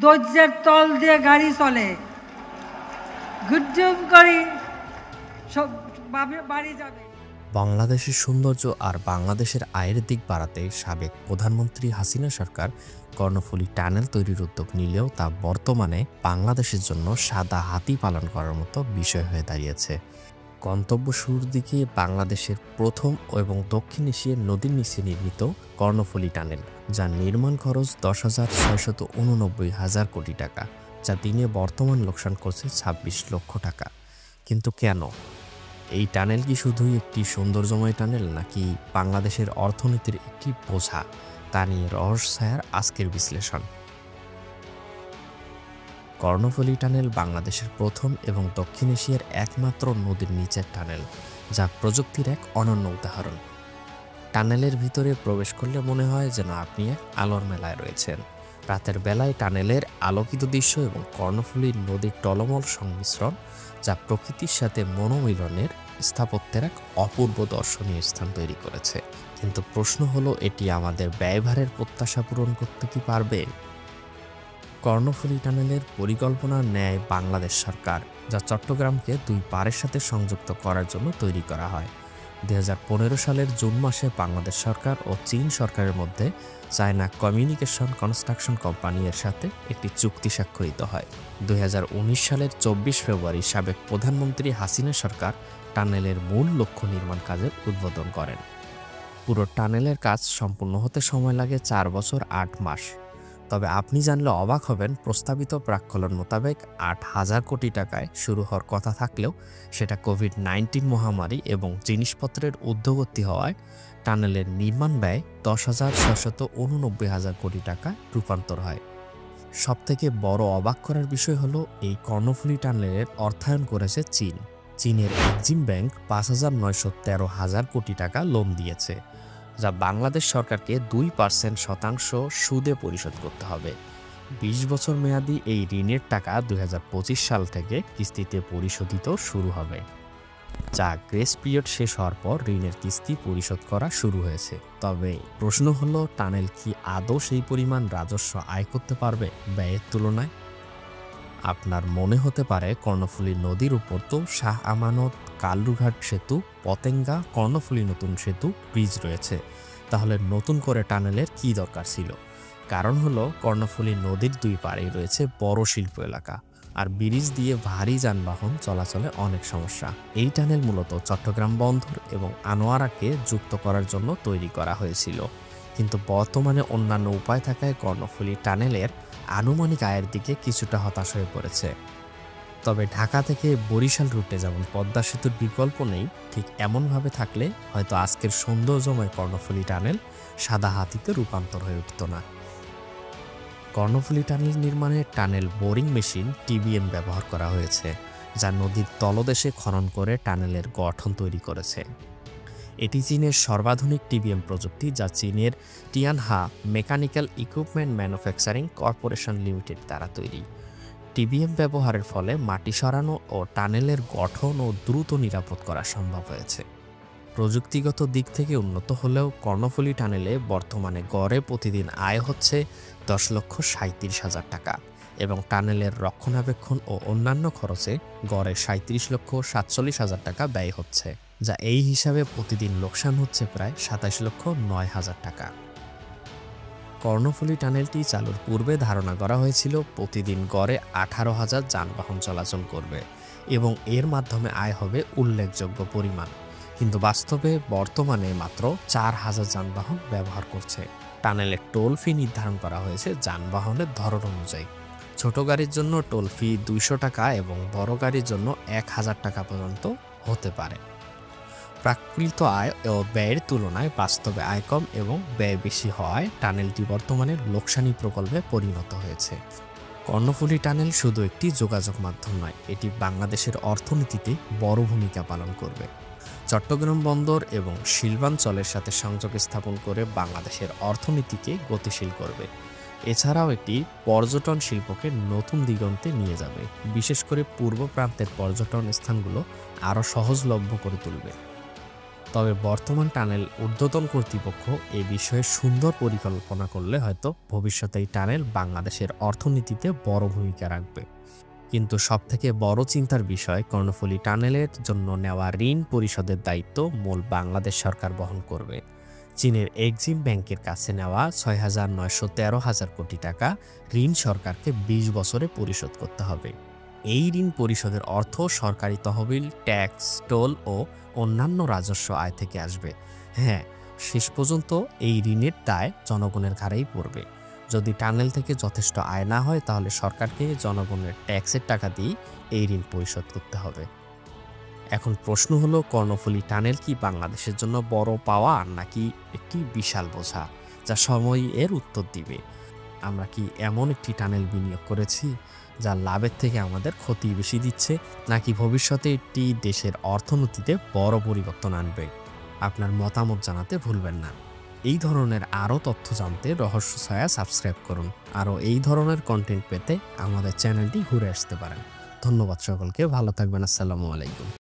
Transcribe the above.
ধৈর্যের তল দিয়ে গাড়ি চলে, গুড্ডুম করি সব বাড়ি যাবে। বাংলাদেশের সৌন্দর্য আর বাংলাদেশের আয়ের দিক বাড়াতে সাবেক প্রধানমন্ত্রী হাসিনা সরকার কর্ণফুলী টানেল তৈরির উদ্যোগ নিলেও তা বর্তমানে বাংলাদেশের জন্য সাদা হাতি পালন করার মতো বিষয় হয়ে দাঁড়িয়েছে। গন্তব্য শুরুর দিকে বাংলাদেশের প্রথম এবং দক্ষিণ এশিয়ার নদীর নিচে নির্মিত কর্ণফুলী টানেল, যার নির্মাণ খরচ 10,689 কোটি টাকা, যা দিনে বর্তমান লোকসান করছে 26 লক্ষ টাকা। কিন্তু কেন? এই টানেল কি শুধুই একটি সৌন্দর্যময় টানেল, নাকি বাংলাদেশের অর্থনীতির একটি বোঝা? তা নিয়ে রহস্যার আজকের বিশ্লেষণ। কর্ণফুলী টানেল বাংলাদেশের প্রথম এবং দক্ষিণ এশিয়ার একমাত্র নদীর নিচের টানেল, যা প্রযুক্তির এক অনন্য উদাহরণ। টানেলের ভিতরে প্রবেশ করলে মনে হয় যেন আপনি এক আলোর মেলায় রয়েছেন। রাতের বেলায় টানেলের আলোকিত দৃশ্য এবং কর্ণফুলী নদীর টলমল সংমিশ্রণ, যা প্রকৃতির সাথে মনোমিলনের স্থাপত্যের এক অপূর্ব দর্শনীয় স্থান তৈরি করেছে। কিন্তু প্রশ্ন হলো, এটি আমাদের ব্যয়ভারের প্রত্যাশা পূরণ করতে কি পারবে? কর্ণফুলী টানেলের পরিকল্পনা নেয় বাংলাদেশ সরকার, যা চট্টগ্রামকে দুই পাড়ের সাথে সংযুক্ত করার জন্য তৈরি করা হয়। 2015 সালের জুন মাসে বাংলাদেশ সরকার ও চীন সরকারের মধ্যে চায়না কমিউনিকেশন কনস্ট্রাকশন কোম্পানি এর সাথে একটি চুক্তি স্বাক্ষরিত হয়। 2019 সালের 24 ফেব্রুয়ারি সাবেক প্রধানমন্ত্রী হাসিনা সরকার টানেলের মূল লক্ষ্য নির্মাণ কাজের উদ্বোধন করেন। পুরো টানেলের কাজ সম্পূর্ণ হতে সময় লাগে 4 বছর 8 মাস। তবে আপনি জানলে অবাক হবেন, প্রস্তাবিত প্রাক্কলন মোতাবেক 8,000 কোটি টাকায় শুরু হওয়ার কথা থাকলেও সেটা কোভিড-19 মহামারী এবং জিনিসপত্রের ঊর্ধ্বগতি হওয়ায় টানেলের নির্মাণ ব্যয় 10,689 কোটি টাকায় রূপান্তর হয়। সবথেকে বড় অবাক করার বিষয় হলো, এই কর্ণফুলী টানেলের অর্থায়ন করেছে চীন। চীনের এক্সিম ব্যাংক 5,913 কোটি টাকা লোন দিয়েছে, যা বাংলাদেশ সরকারকে 2% সুদে পরিশোধ করতে হবে। 20 বছর মেয়াদী এই ঋণের টাকা 2025 সাল থেকে কিস্তিতে পরিশোধিত শুরু হবে, যা গ্রেস পিরিয়ড শেষ হওয়ার পর ঋণের কিস্তি পরিশোধ করা শুরু হয়েছে। তবে প্রশ্ন হলো, টানেল কি আদৌ সেই পরিমাণ রাজস্ব আয় করতে পারবে ব্যয়ের তুলনায়? আপনার মনে হতে পারে, কর্ণফুলী নদীর উপর তো শাহ আমানত, কালুরঘাট সেতু, পতেঙ্গা, কর্ণফুলী নতুন সেতু, ব্রিজ রয়েছে, তাহলে নতুন করে টানেলের কি দরকার ছিল? কারণ হলো, কর্ণফুলী নদীর দুই পাড়েই রয়েছে বড় শিল্প এলাকা, আর ব্রিজ দিয়ে ভারী যানবাহন চলাচলে অনেক সমস্যা। এই টানেল মূলত চট্টগ্রাম বন্দর এবং আনোয়ারাকে যুক্ত করার জন্য তৈরি করা হয়েছিল। কিন্তু বর্তমানে অন্যান্য উপায় থাকায় কর্ণফুলী টানেলের আনুমানিক আয়ের দিকে কিছুটা হতাশ হয়ে পড়েছে। তবে ঢাকা থেকে বরিশাল রুটে যেমন পদ্মা সেতুর বিকল্প নেই, ঠিক এমনভাবে থাকলে হয়তো আজকের সৌন্দর্যময় কর্ণফুলী টানেল সাদা হাতিতে রূপান্তর হয়ে উঠত না। কর্ণফুলী টানেল নির্মাণে টানেল বোরিং মেশিন টিবিএম ব্যবহার করা হয়েছে, যা নদীর তলদেশে খনন করে টানেলের গঠন তৈরি করেছে। এটি চীনের সর্বাধুনিক টিবিএম প্রযুক্তি, যা চীনের Tianhe mechanical equipment manufacturing corporation limited দ্বারা তৈরি। টিবিএম ব্যবহারের ফলে মাটি সরানো ও টানেলের গঠন ও দ্রুত নিরাপদ করা সম্ভব হয়েছে। প্রযুক্তিগত দিক থেকে উন্নত হলেও কর্ণফুলী টানেলে বর্তমানে গড়ে প্রতিদিন আয় হচ্ছে 10,37,000 টাকা এবং টানেলের রক্ষণাবেক্ষণ ও অন্যান্য খরচে গড়ে 37,47,000 টাকা ব্যয় হচ্ছে, যা এই হিসাবে প্রতিদিন লোকসান হচ্ছে প্রায় 27,09,000 টাকা। কর্ণফুলী টানেলটি চালুর পূর্বে ধারণা করা হয়েছিল প্রতিদিন গড়ে 18,000 যানবাহন চলাচল করবে এবং এর মাধ্যমে আয় হবে উল্লেখযোগ্য পরিমাণ। কিন্তু বাস্তবে বর্তমানে মাত্র 4,000 যানবাহন ব্যবহার করছে। টানেলের টোল ফি নির্ধারণ করা হয়েছে যানবাহনের ধরন অনুযায়ী। ছোট গাড়ির জন্য টোল ফি 200 টাকা এবং বড় গাড়ির জন্য 1,000 টাকা পর্যন্ত হতে পারে। প্রাকৃত আয় ও ব্যয়ের তুলনায় বাস্তবে আয় কম এবং ব্যয় বেশি হওয়ায় টানেলটি বর্তমানে লোকসানি প্রকল্পে পরিণত হয়েছে। কর্ণফুলী টানেল শুধু একটি যোগাযোগ মাধ্যম নয়, এটি বাংলাদেশের অর্থনীতিতে বড় ভূমিকা পালন করবে। চট্টগ্রাম বন্দর এবং শিল্পাঞ্চলের সাথে সংযোগ স্থাপন করে বাংলাদেশের অর্থনীতিকে গতিশীল করবে। এছাড়াও এটি পর্যটন শিল্পকে নতুন দিগন্তে নিয়ে যাবে, বিশেষ করে পূর্ব প্রান্তের পর্যটন স্থানগুলো আরও সহজলভ্য করে তুলবে। তবে বর্তমান টানেল ঊর্ধ্বতন কর্তৃপক্ষ এ বিষয়ে সুন্দর পরিকল্পনা করলে হয়তো ভবিষ্যতে এই টানেল বাংলাদেশের অর্থনীতিতে বড় ভূমিকা রাখবে। কিন্তু সবথেকে বড় চিন্তার বিষয়, কর্ণফুলী টানেলের জন্য নেওয়া ঋণ পরিশোধের দায়িত্ব মূল বাংলাদেশ সরকার বহন করবে। চীনের এক্সিম ব্যাংকের কাছে নেওয়া 6,913 কোটি টাকা ঋণ সরকারকে 20 বছরে পরিশোধ করতে হবে। এই ঋণ পরিশোধের অর্থ সরকারি তহবিল, ট্যাক্স, টোল ও অন্যান্য রাজস্ব আয় থেকে আসবে। হ্যাঁ, শেষ পর্যন্ত এই ঋণের দায় জনগণের ঘাড়েই পড়বে। যদি টানেল থেকে যথেষ্ট আয় না হয়, তাহলে সরকারকে জনগণের ট্যাক্সের টাকা দিয়ে এই ঋণ পরিশোধ করতে হবে। এখন প্রশ্ন হলো, কর্ণফুলী টানেল কি বাংলাদেশের জন্য বড় পাওয়া নাকি একটি বিশাল বোঝা, যা সময় এর উত্তর দিবে। আমরা কি এমন একটি টানেল বিনিয়োগ করেছি যা লাভের থেকে আমাদের ক্ষতি বেশি দিচ্ছে, নাকি ভবিষ্যতে এটি দেশের অর্থনীতিতে বড় পরিবর্তন আনবে? আপনার মতামত জানাতে ভুলবেন না। এই ধরনের আরও তথ্য জানতে রহস্য ছায়া সাবস্ক্রাইব করুন। আরও এই ধরনের কন্টেন্ট পেতে আমাদের চ্যানেলটি ঘুরে আসতে পারেন। ধন্যবাদ সকলকে, ভালো থাকবেন। আসসালামু আলাইকুম।